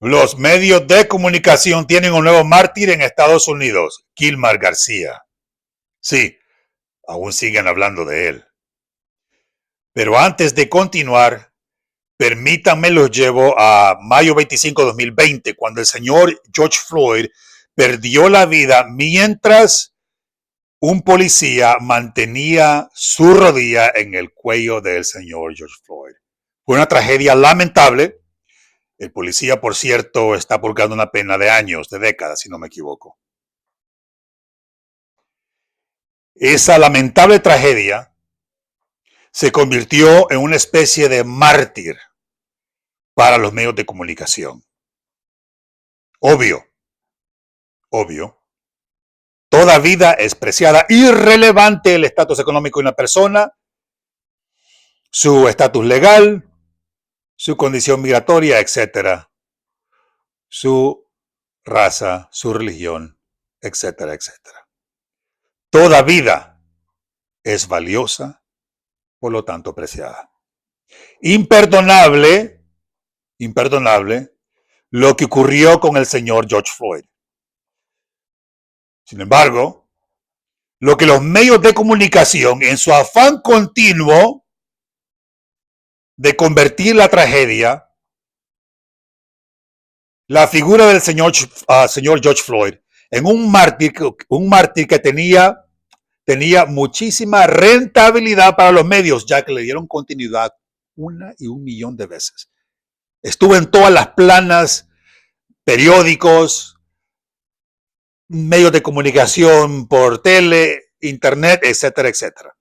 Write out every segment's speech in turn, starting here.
Los medios de comunicación tienen un nuevo mártir en Estados Unidos, Kilmar García. Sí, aún siguen hablando de él. Pero antes de continuar, permítanme los llevo a mayo 25 de 2020, cuando el señor George Floyd perdió la vida mientras un policía mantenía su rodilla en el cuello del señor George Floyd. Fue una tragedia lamentable. El policía, por cierto, está purgando una pena de años, de décadas, si no me equivoco. Esa lamentable tragedia se convirtió en una especie de mártir para los medios de comunicación. Obvio. Toda vida es preciada, irrelevante el estatus económico de una persona, su estatus legal, su condición migratoria, etcétera, su raza, su religión, etcétera, etcétera. Toda vida es valiosa, por lo tanto preciada. Imperdonable lo que ocurrió con el señor George Floyd. Sin embargo, lo que los medios de comunicación, en su afán continuo de convertir la tragedia, la figura del señor George Floyd, en un mártir que tenía muchísima rentabilidad para los medios, ya que le dieron continuidad 1.000.000 de veces. Estuvo en todas las planas, periódicos, medios de comunicación por tele, internet, etcétera, etcétera.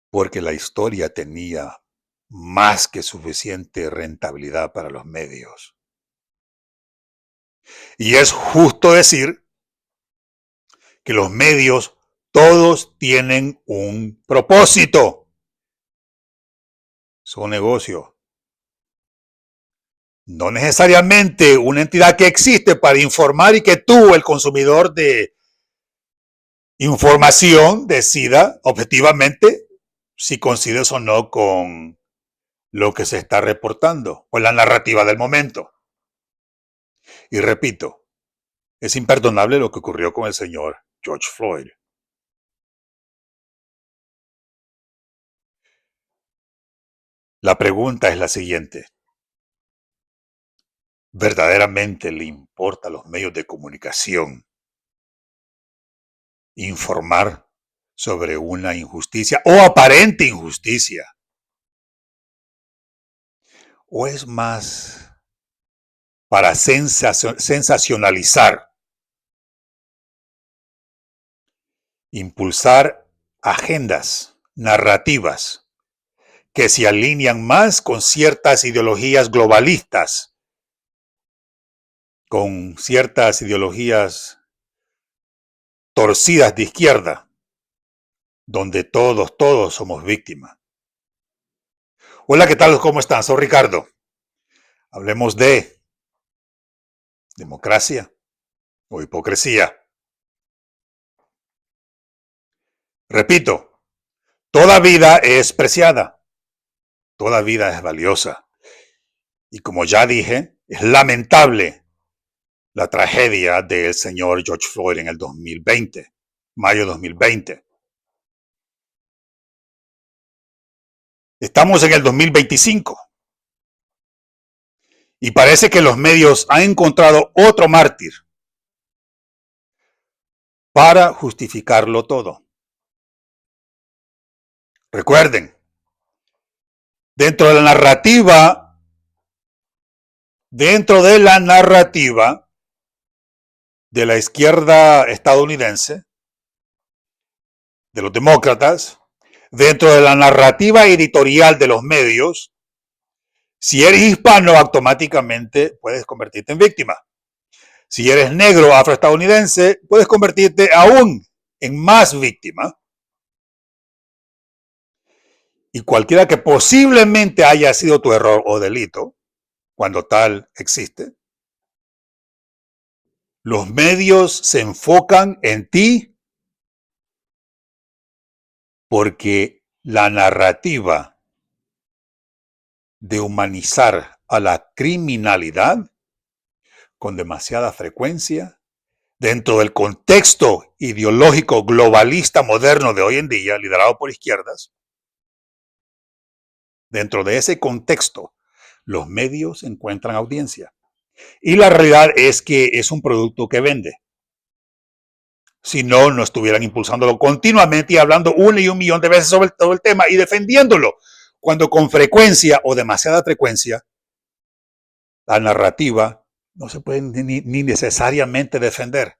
Porque la historia tenía más que suficiente rentabilidad para los medios. Y es justo decir que los medios todos tienen un propósito. Son negocios. No necesariamente una entidad que existe para informar y que tú, el consumidor de información, decida objetivamente si coincides o no con lo que se está reportando o la narrativa del momento. Y repito, es imperdonable lo que ocurrió con el señor George Floyd. La pregunta es la siguiente. ¿Verdaderamente le importa a los medios de comunicación informar sobre una injusticia o aparente injusticia? ¿O es más para sensacionalizar, impulsar agendas narrativas que se alinean más con ciertas ideologías globalistas, con ciertas ideologías torcidas de izquierda, donde todos somos víctimas? Hola, ¿qué tal? ¿Cómo están? Soy Ricardo. Hablemos de democracia o hipocresía. Repito, toda vida es preciada, toda vida es valiosa. Y como ya dije, es lamentable la tragedia del señor George Floyd en el 2020, mayo 2020. Estamos en el 2025 y parece que los medios han encontrado otro mártir para justificarlo todo. Recuerden, dentro de la narrativa de la izquierda estadounidense, de los demócratas, dentro de la narrativa editorial de los medios, si eres hispano, automáticamente puedes convertirte en víctima. Si eres negro afroestadounidense, puedes convertirte aún en más víctima. Y cualquiera que posiblemente haya sido tu error o delito, cuando tal existe, los medios se enfocan en ti porque la narrativa de humanizar a la criminalidad con demasiada frecuencia dentro del contexto ideológico globalista moderno de hoy en día, liderado por izquierdas. Dentro de ese contexto, los medios encuentran audiencia. Y la realidad es que es un producto que vende. Si no, no estuvieran impulsándolo continuamente y hablando una y un millón de veces sobre todo el tema y defendiéndolo, cuando con frecuencia o demasiada frecuencia la narrativa no se puede ni necesariamente defender,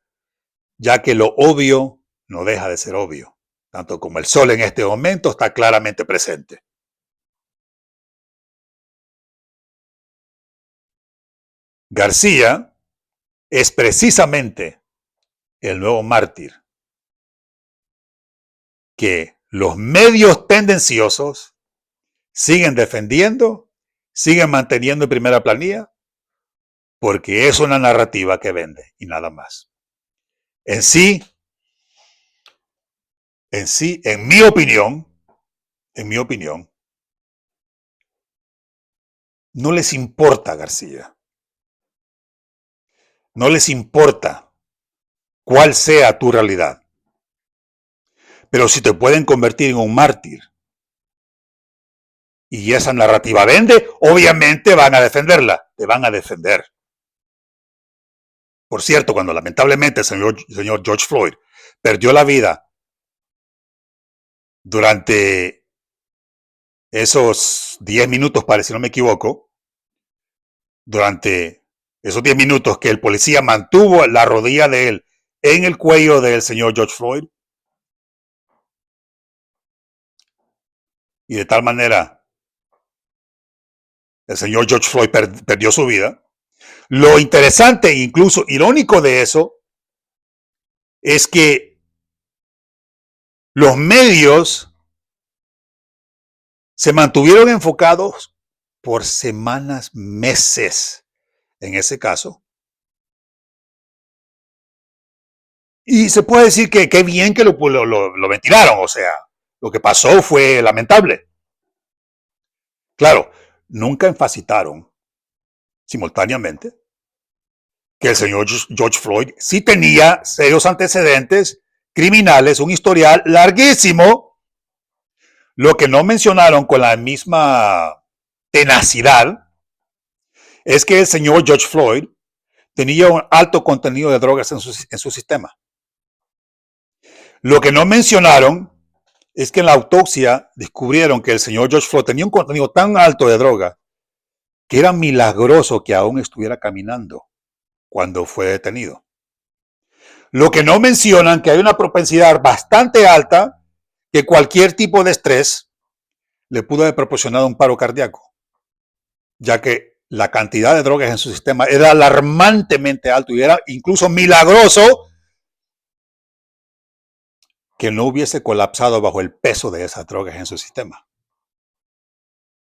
ya que lo obvio no deja de ser obvio, tanto como el sol en este momento está claramente presente. García es precisamente el nuevo mártir que los medios tendenciosos siguen defendiendo, siguen manteniendo en primera planilla, porque es una narrativa que vende y nada más. En sí, en mi opinión, no les importa García. No les importa cuál sea tu realidad. Pero si te pueden convertir en un mártir y esa narrativa vende, obviamente van a defenderla, te van a defender. Por cierto, cuando lamentablemente el señor George Floyd perdió la vida durante esos 10 minutos, si no me equivoco, durante esos 10 minutos que el policía mantuvo la rodilla de él en el cuello del señor George Floyd, y de tal manera el señor George Floyd perdió su vida. Lo interesante e incluso irónico de eso es que los medios se mantuvieron enfocados por semanas, meses, en ese caso. Y se puede decir que qué bien que lo ventilaron, o sea, lo que pasó fue lamentable. Claro, nunca enfatizaron simultáneamente que el señor George Floyd sí tenía serios antecedentes criminales, un historial larguísimo. Lo que no mencionaron con la misma tenacidad es que el señor George Floyd tenía un alto contenido de drogas en su sistema. Lo que no mencionaron es que en la autopsia descubrieron que el señor George Floyd tenía un contenido tan alto de droga que era milagroso que aún estuviera caminando cuando fue detenido. Lo que no mencionan que hay una propensidad bastante alta que cualquier tipo de estrés le pudo haber proporcionado un paro cardíaco, ya que la cantidad de drogas en su sistema era alarmantemente alto y era incluso milagroso que no hubiese colapsado bajo el peso de esas drogas en su sistema.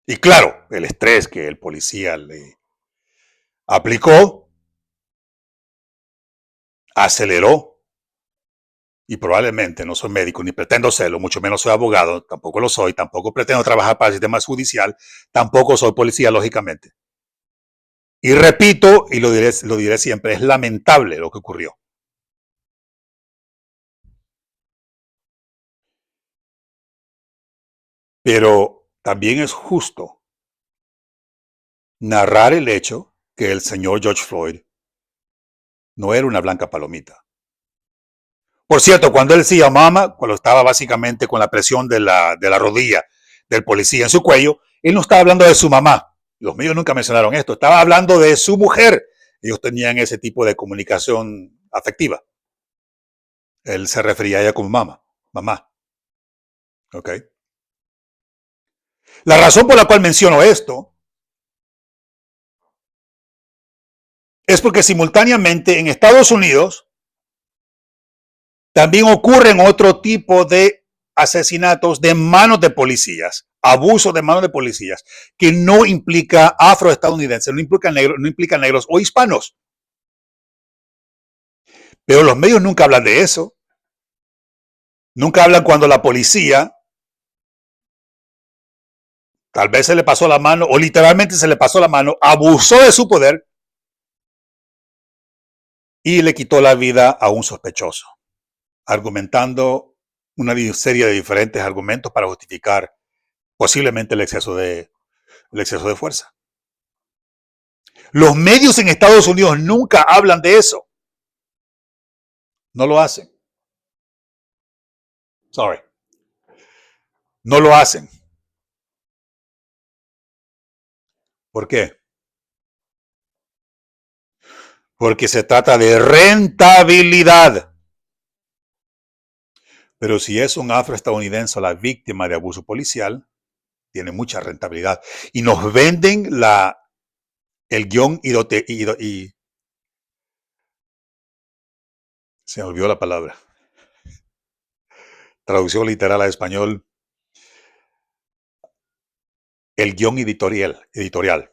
Y claro, el estrés que el policía le aplicó aceleró, y probablemente no soy médico ni pretendo serlo, mucho menos soy abogado, tampoco lo soy, tampoco pretendo trabajar para el sistema judicial, tampoco soy policía, lógicamente. Y repito, y lo diré siempre, es lamentable lo que ocurrió. Pero también es justo narrar el hecho que el señor George Floyd no era una blanca palomita. Por cierto, cuando él decía mama, cuando estaba básicamente con la presión de la rodilla del policía en su cuello, él no estaba hablando de su mamá. Los medios nunca mencionaron esto. Estaba hablando de su mujer. Ellos tenían ese tipo de comunicación afectiva. Él se refería a ella como mamá. ¿Ok? La razón por la cual menciono esto es porque simultáneamente en Estados Unidos también ocurren otro tipo de asesinatos de manos de policías, abusos de manos de policías, que no implica afroestadounidenses, no implica negros o hispanos. Pero los medios nunca hablan de eso. Nunca hablan cuando la policía tal vez se le pasó la mano o literalmente se le pasó la mano, abusó de su poder y le quitó la vida a un sospechoso, argumentando una serie de diferentes argumentos para justificar posiblemente el exceso de fuerza. Los medios en Estados Unidos nunca hablan de eso. No lo hacen. Sorry. No lo hacen. ¿Por qué? Porque se trata de rentabilidad. Pero si es un afroestadounidense la víctima de abuso policial, tiene mucha rentabilidad. Y nos venden el guión y se me olvidó la palabra. Traducción literal a español. El guión editorial.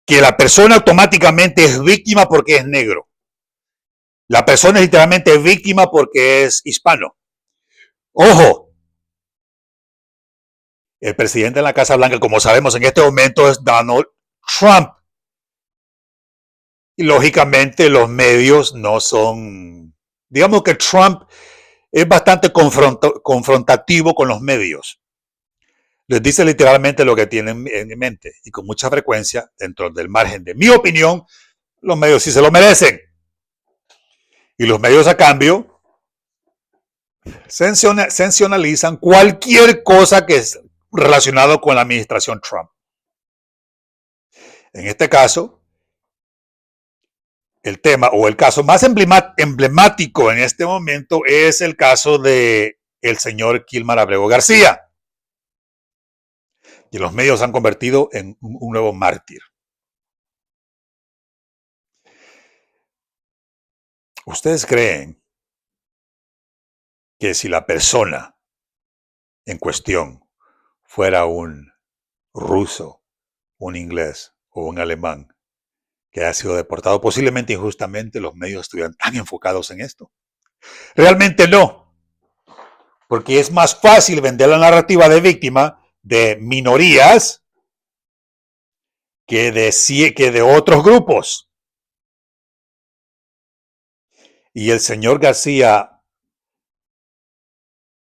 Que la persona automáticamente es víctima porque es negro. La persona es literalmente víctima porque es hispano. Ojo, el presidente de la Casa Blanca, como sabemos en este momento, es Donald Trump. Y lógicamente los medios no son... Digamos que Trump es bastante confrontativo con los medios. Les dice literalmente lo que tienen en mente. Y con mucha frecuencia, dentro del margen de mi opinión, los medios sí se lo merecen. Y los medios a cambio sensacionalizan cualquier cosa que es relacionado con la administración Trump. En este caso, el tema o el caso más emblemático en este momento es el caso de el señor Kilmar Abrego García, que los medios han convertido en un nuevo mártir. ¿Ustedes creen que si la persona en cuestión fuera un ruso, un inglés o un alemán que ha sido deportado posiblemente injustamente, los medios estuvieran tan enfocados en esto? Realmente no, porque es más fácil vender la narrativa de víctima de minorías que de otros grupos. Y el señor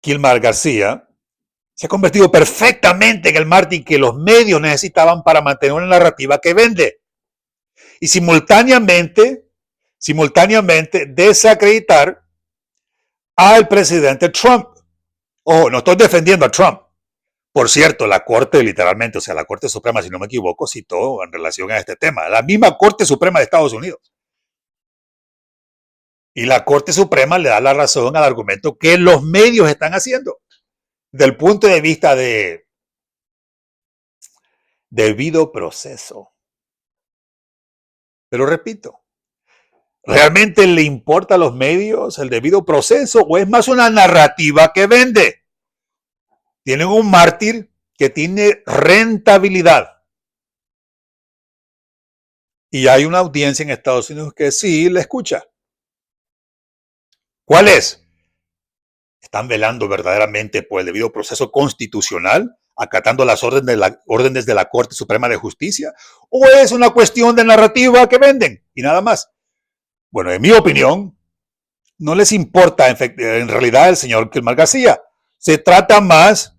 Kilmar García, se ha convertido perfectamente en el mártir que los medios necesitaban para mantener una narrativa que vende. Y simultáneamente desacreditar al presidente Trump. Ojo, no estoy defendiendo a Trump. Por cierto, la Corte literalmente, o sea, la Corte Suprema, si no me equivoco, citó en relación a este tema, la misma Corte Suprema de Estados Unidos. Y la Corte Suprema le da la razón al argumento que los medios están haciendo. Del punto de vista de debido proceso. Pero repito, ¿realmente le importa a los medios el debido proceso o es más una narrativa que vende? Tienen un mártir que tiene rentabilidad. Y hay una audiencia en Estados Unidos que sí le escucha. ¿Cuál es? ¿Están velando verdaderamente por el debido proceso constitucional, acatando las órdenes de la Corte Suprema de Justicia? ¿O es una cuestión de narrativa que venden y nada más? Bueno, en mi opinión, no les importa en realidad el señor Kilmar García. Se trata más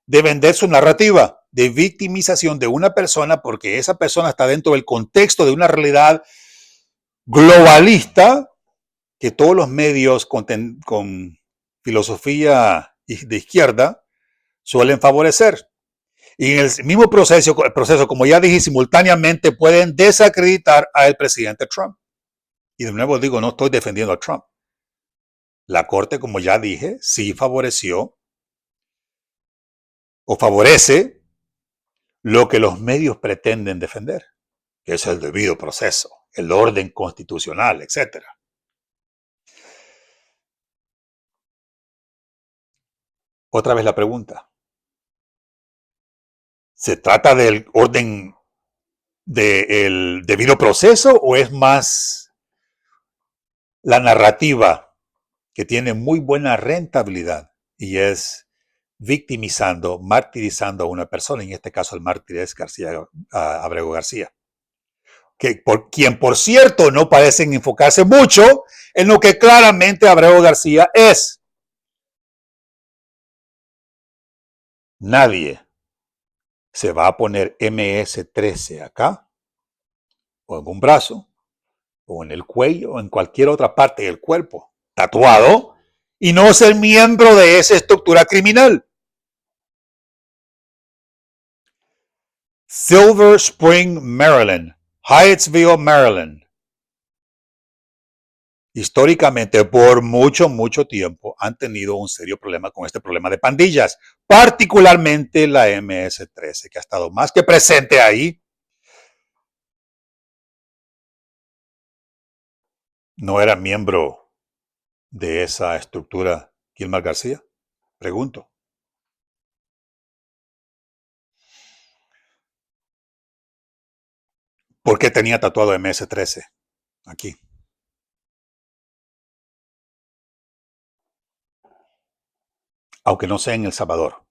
de vender su narrativa de victimización de una persona porque esa persona está dentro del contexto de una realidad globalista que todos los medios con filosofía de izquierda suelen favorecer. Y en el mismo proceso, como ya dije, simultáneamente pueden desacreditar al presidente Trump. Y de nuevo digo, no estoy defendiendo a Trump. La Corte, como ya dije, sí favoreció o favorece lo que los medios pretenden defender, que es el debido proceso, el orden constitucional, etc. Otra vez la pregunta. ¿Se trata del orden del debido proceso o es más la narrativa que tiene muy buena rentabilidad y es victimizando, martirizando a una persona, en este caso el mártir es Abrego García, quien por cierto no parecen enfocarse mucho en lo que claramente Abrego García es. Nadie se va a poner MS-13 acá, o en un brazo, o en el cuello, o en cualquier otra parte del cuerpo, tatuado, y no ser miembro de esa estructura criminal. Silver Spring, Maryland, Hyattsville, Maryland. Históricamente, por mucho, mucho tiempo, han tenido un serio problema con este problema de pandillas, particularmente la MS-13, que ha estado más que presente ahí. ¿No era miembro de esa estructura Gilmar García? Pregunto. ¿Por qué tenía tatuado MS-13 aquí? Aunque no sea en El Salvador.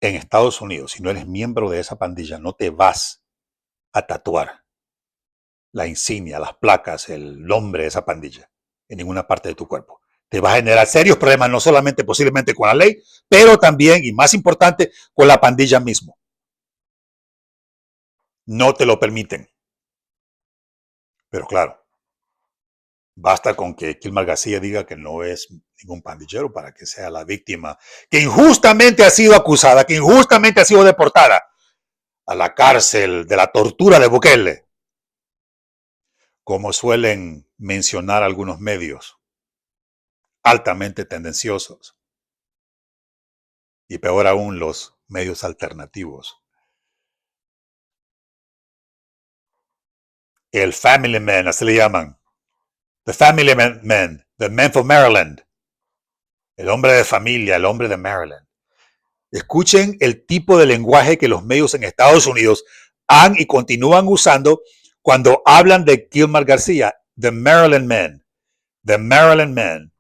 En Estados Unidos, si no eres miembro de esa pandilla, no te vas a tatuar la insignia, las placas, el nombre de esa pandilla en ninguna parte de tu cuerpo. Te va a generar serios problemas, no solamente posiblemente con la ley, pero también, y más importante, con la pandilla mismo. No te lo permiten. Pero claro, basta con que Gilmar García diga que no es ningún pandillero para que sea la víctima que injustamente ha sido acusada, que injustamente ha sido deportada a la cárcel de la tortura de Bukele, como suelen mencionar algunos medios altamente tendenciosos y peor aún los medios alternativos. El Family Man, así le llaman. The Family Man, The Man for Maryland. El hombre de familia, el hombre de Maryland. Escuchen el tipo de lenguaje que los medios en Estados Unidos han y continúan usando cuando hablan de Gilmar García. The Maryland Man. The Maryland Man.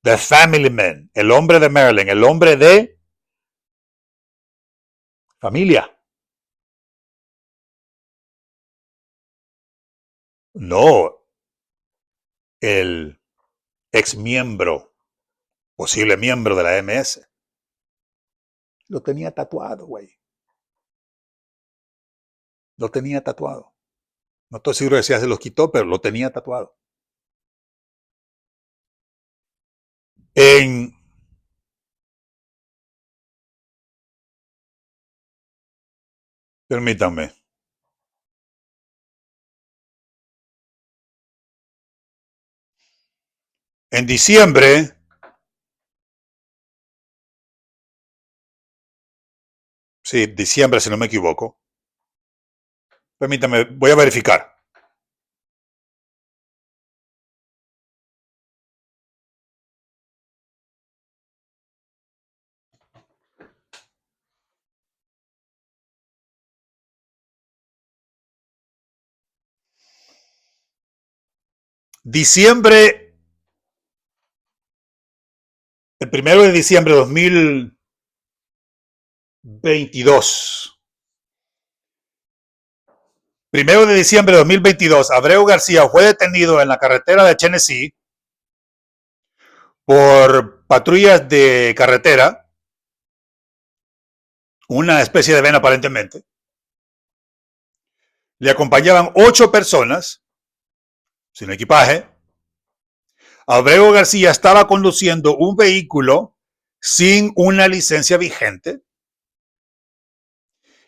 The Family Man. El hombre de Maryland. El hombre de familia. No, el ex miembro, posible miembro de la MS. Lo tenía tatuado, güey. Lo tenía tatuado. No estoy seguro de si ya se los quitó, pero lo tenía tatuado. En, permítanme, en diciembre, sí, diciembre si no me equivoco, permítame, voy a verificar. Diciembre, el 1 de diciembre de 2022. 1 de diciembre de 2022, Abreu García fue detenido en la carretera de Tennessee por patrullas de carretera, una especie de ven aparentemente. Le acompañaban 8 personas, sin equipaje. Abreu García estaba conduciendo un vehículo sin una licencia vigente.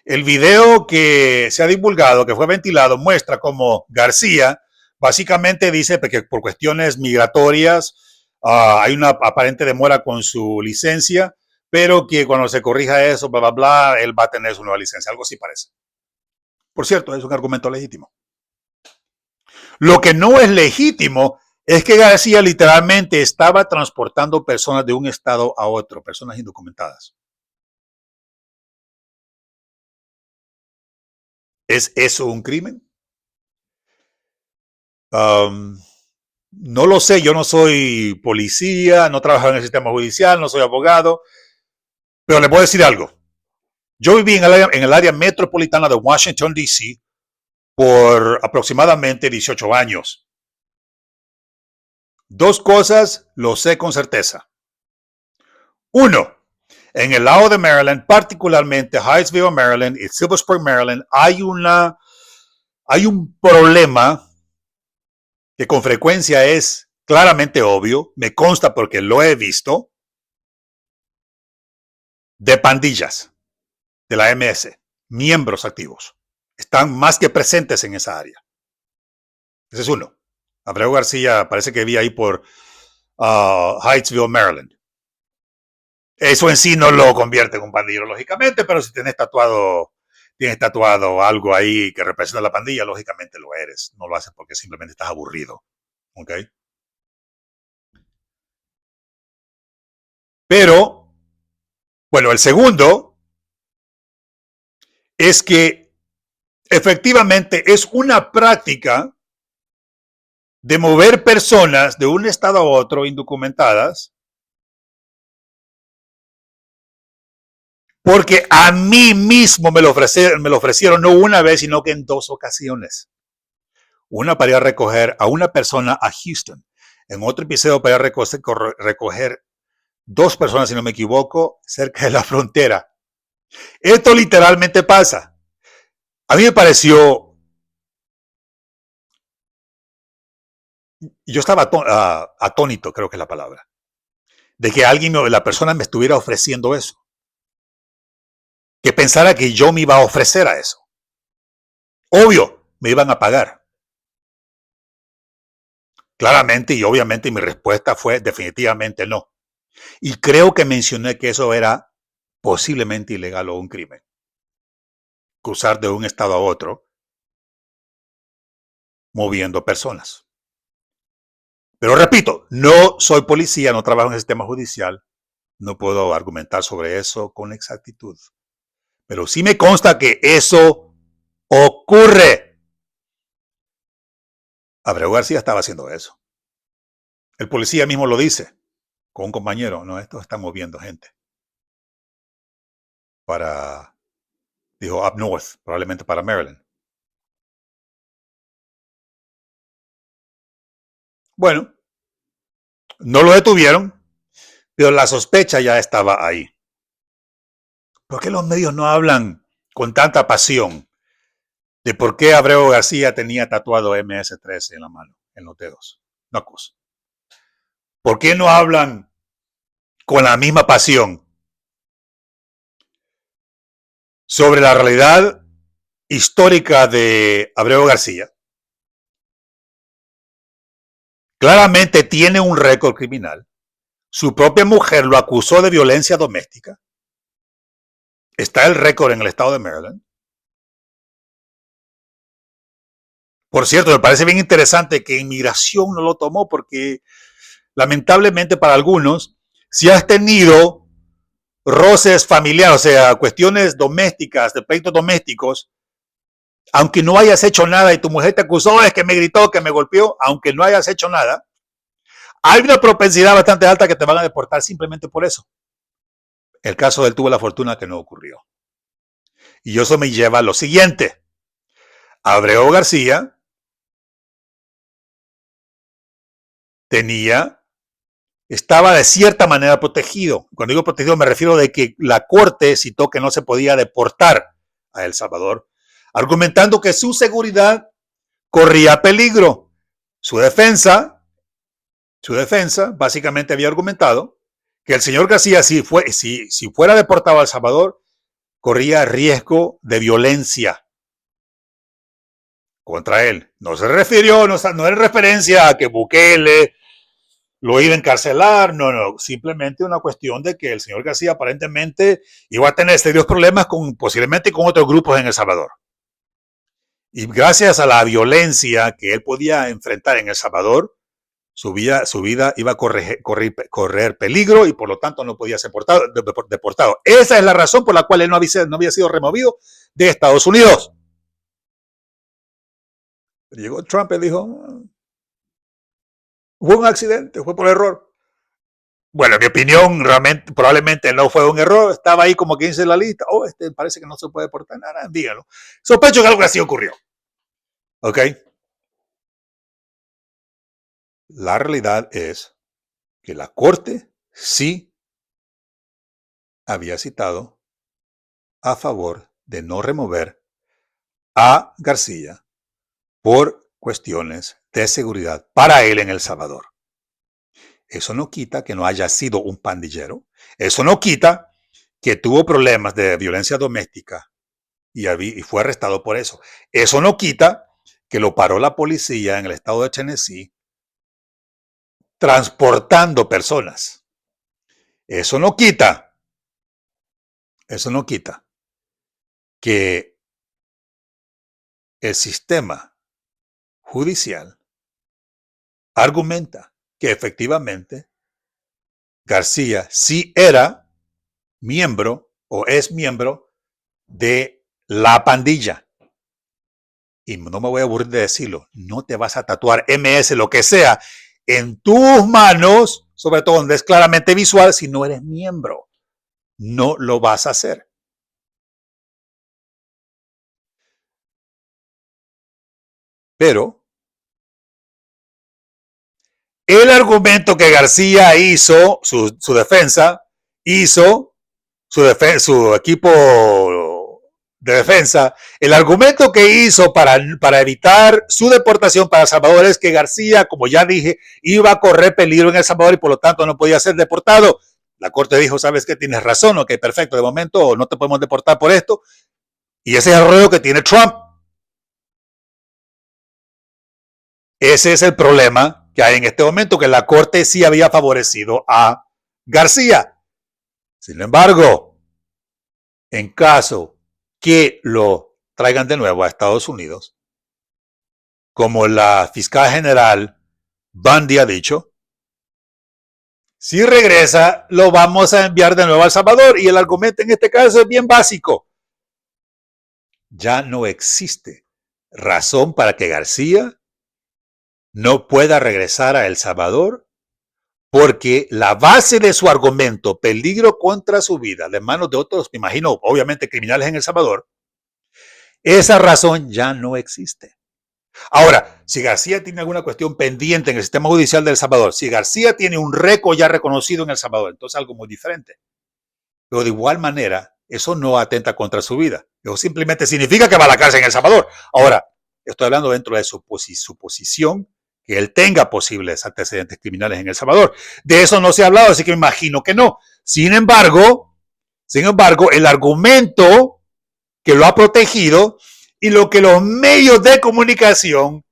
El video que se ha divulgado, que fue ventilado, muestra cómo García básicamente dice que por cuestiones migratorias hay una aparente demora con su licencia, pero que cuando se corrija eso, bla, bla, bla, él va a tener su nueva licencia. Algo así parece. Por cierto, es un argumento legítimo. Lo que no es legítimo es que García literalmente estaba transportando personas de un estado a otro, personas indocumentadas. ¿Es eso un crimen? Um, No lo sé, yo no soy policía, no trabajo en el sistema judicial, no soy abogado, pero le puedo decir algo. Yo viví en el área metropolitana de Washington, D.C. por aproximadamente 18 años. Dos cosas lo sé con certeza. Uno, en el lado de Maryland, particularmente Hyattsville, Maryland y Silver Spring, Maryland, hay un problema que con frecuencia es claramente obvio, me consta porque lo he visto, de pandillas de la MS, miembros activos. Están más que presentes en esa área. Ese es uno. Abreu García parece que vivía ahí por Hyattsville, Maryland. Eso en sí no lo convierte en un pandillero, lógicamente, pero si tienes tatuado algo ahí que representa la pandilla, lógicamente lo eres. No lo haces porque simplemente estás aburrido. ¿Ok? Pero, bueno, el segundo es que efectivamente es una práctica de mover personas de un estado a otro indocumentadas, porque a mí mismo me lo ofrecieron no una vez, sino que en dos ocasiones. Una para ir a recoger a una persona a Houston, en otro episodio para ir a recoger dos personas, si no me equivoco, cerca de la frontera. Esto literalmente pasa. A mí me pareció, yo estaba atónito, creo que es la palabra, de que la persona me estuviera ofreciendo eso. Que pensara que yo me iba a ofrecer a eso. Obvio, me iban a pagar. Claramente y obviamente mi respuesta fue definitivamente no. Y creo que mencioné que eso era posiblemente ilegal o un crimen. Cruzar de un estado a otro moviendo personas. Pero repito, no soy policía, no trabajo en el sistema judicial, no puedo argumentar sobre eso con exactitud. Pero sí me consta que eso ocurre. Abreu García estaba haciendo eso. El policía mismo lo dice con un compañero, no, esto está moviendo gente para, dijo, up north, probablemente para Maryland. Bueno, no lo detuvieron, pero la sospecha ya estaba ahí. ¿Por qué los medios no hablan con tanta pasión de por qué Abreu García tenía tatuado MS-13 en la mano, en los dedos, knuckles? ¿Por qué no hablan con la misma pasión sobre la realidad histórica de Abreu García? Claramente tiene un récord criminal. Su propia mujer lo acusó de violencia doméstica. Está el récord en el estado de Maryland. Por cierto, me parece bien interesante que inmigración no lo tomó porque lamentablemente para algunos, si has tenido roces familiares, o sea, cuestiones domésticas, de pleitos domésticos, aunque no hayas hecho nada y tu mujer te acusó, es que me gritó, que me golpeó, aunque no hayas hecho nada, hay una propensidad bastante alta que te van a deportar simplemente por eso. El caso de él tuvo la fortuna que no ocurrió. Y eso me lleva a lo siguiente. Abreu García estaba de cierta manera protegido. Cuando digo protegido me refiero de que la corte citó que no se podía deportar a El Salvador, argumentando que su seguridad corría peligro. Su defensa básicamente había argumentado que el señor García, si fuera deportado a El Salvador, corría riesgo de violencia contra él. No se refirió, no era referencia a que Bukele lo iba a encarcelar, no, simplemente una cuestión de que el señor García aparentemente iba a tener serios problemas posiblemente con otros grupos en El Salvador. Y gracias a la violencia que él podía enfrentar en El Salvador, su vida iba a correr peligro y por lo tanto no podía ser deportado. Esa es la razón por la cual él no había sido removido de Estados Unidos. Llegó Trump y dijo, Fue un accidente, fue por error. Bueno, en mi opinión, realmente, probablemente no fue un error. Estaba ahí como 15 en la lista. Oh, parece que no se puede portar nada. Díganlo. Sospecho que algo así ocurrió. ¿Ok? La realidad es que la corte sí había citado a favor de no remover a García por cuestiones de seguridad para él en El Salvador. Eso no quita que no haya sido un pandillero. Eso no quita que tuvo problemas de violencia doméstica y fue arrestado por eso. Eso no quita que lo paró la policía en el estado de Tennessee transportando personas. Eso no quita que el sistema judicial argumenta que efectivamente García sí era miembro o es miembro de la pandilla. Y no me voy a aburrir de decirlo, no te vas a tatuar MS, lo que sea, en tus manos, sobre todo donde es claramente visual, si no eres miembro. No lo vas a hacer. Pero el argumento que García hizo, su defensa, hizo su equipo de defensa, el argumento que hizo para evitar su deportación para El Salvador es que García, como ya dije, iba a correr peligro en El Salvador y por lo tanto no podía ser deportado. La corte dijo, ¿sabes qué? Tienes razón, ok, perfecto, de momento no te podemos deportar por esto. Y ese es el rollo que tiene Trump. Ese es el problema que hay en este momento, que la corte sí había favorecido a García. Sin embargo, en caso que lo traigan de nuevo a Estados Unidos, como la fiscal general Bundy ha dicho, si regresa, lo vamos a enviar de nuevo a El Salvador. Y el argumento en este caso es bien básico. Ya no existe razón para que García no pueda regresar a El Salvador, porque la base de su argumento, peligro contra su vida, de manos de otros, me imagino, obviamente criminales en El Salvador, esa razón ya no existe. Ahora, si García tiene alguna cuestión pendiente en el sistema judicial de El Salvador, si García tiene un récord ya reconocido en El Salvador, entonces algo muy diferente. Pero de igual manera, eso no atenta contra su vida. Eso simplemente significa que va a la cárcel en El Salvador. Ahora, estoy hablando dentro de su posición, que él tenga posibles antecedentes criminales en El Salvador. De eso no se ha hablado, así que me imagino que no. Sin embargo, el argumento que lo ha protegido y lo que los medios de comunicación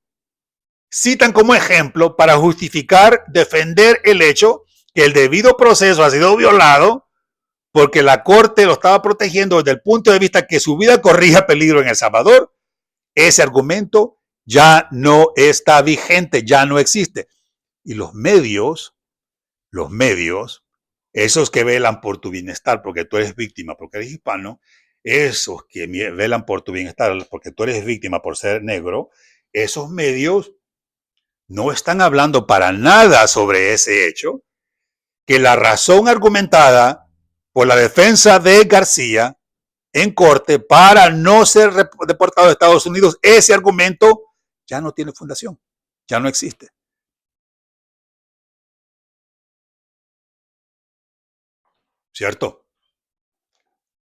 citan como ejemplo para justificar, defender el hecho que el debido proceso ha sido violado porque la corte lo estaba protegiendo desde el punto de vista que su vida corría peligro en El Salvador, ese argumento ya no está vigente, ya no existe. Y los medios, esos que velan por tu bienestar porque tú eres víctima, porque eres hispano, esos que velan por tu bienestar porque tú eres víctima por ser negro, esos medios no están hablando para nada sobre ese hecho, que la razón argumentada por la defensa de García en corte para no ser deportado a Estados Unidos, ese argumento ya no tiene fundación, ya no existe. ¿Cierto?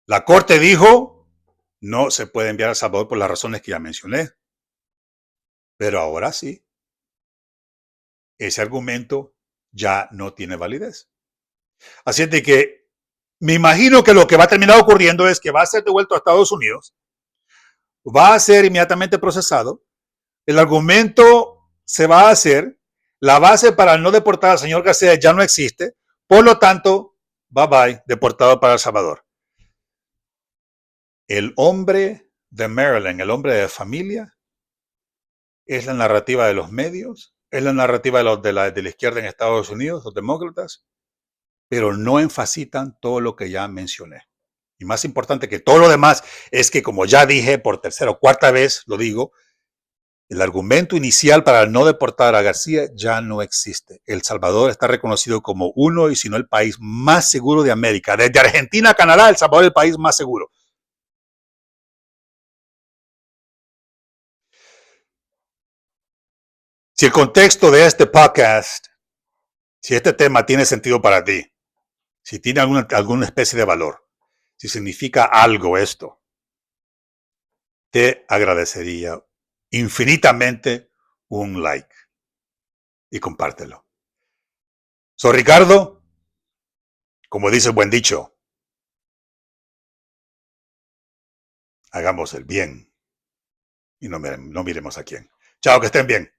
La corte dijo, no se puede enviar a El Salvador por las razones que ya mencioné. Pero ahora sí, ese argumento ya no tiene validez. Así es de que me imagino que lo que va a terminar ocurriendo es que va a ser devuelto a Estados Unidos, va a ser inmediatamente procesado, el argumento se va a hacer, la base para no deportar al señor García ya no existe, por lo tanto, bye bye, deportado para El Salvador. El hombre de Maryland, el hombre de familia, es la narrativa de los medios, es la narrativa de la izquierda en Estados Unidos, los demócratas, pero no enfatizan todo lo que ya mencioné. Y más importante que todo lo demás es que, como ya dije por tercera o cuarta vez, lo digo, El argumento inicial para no deportar a García ya no existe. El Salvador está reconocido como uno y si no el país más seguro de América. Desde Argentina a Canadá, El Salvador es el país más seguro. Si el contexto de este podcast, si este tema tiene sentido para ti, si tiene alguna especie de valor, si significa algo esto, te agradecería infinitamente un like y compártelo. Soy Ricardo, como dice el buen dicho, hagamos el bien y no miremos a quién. Chao, que estén bien.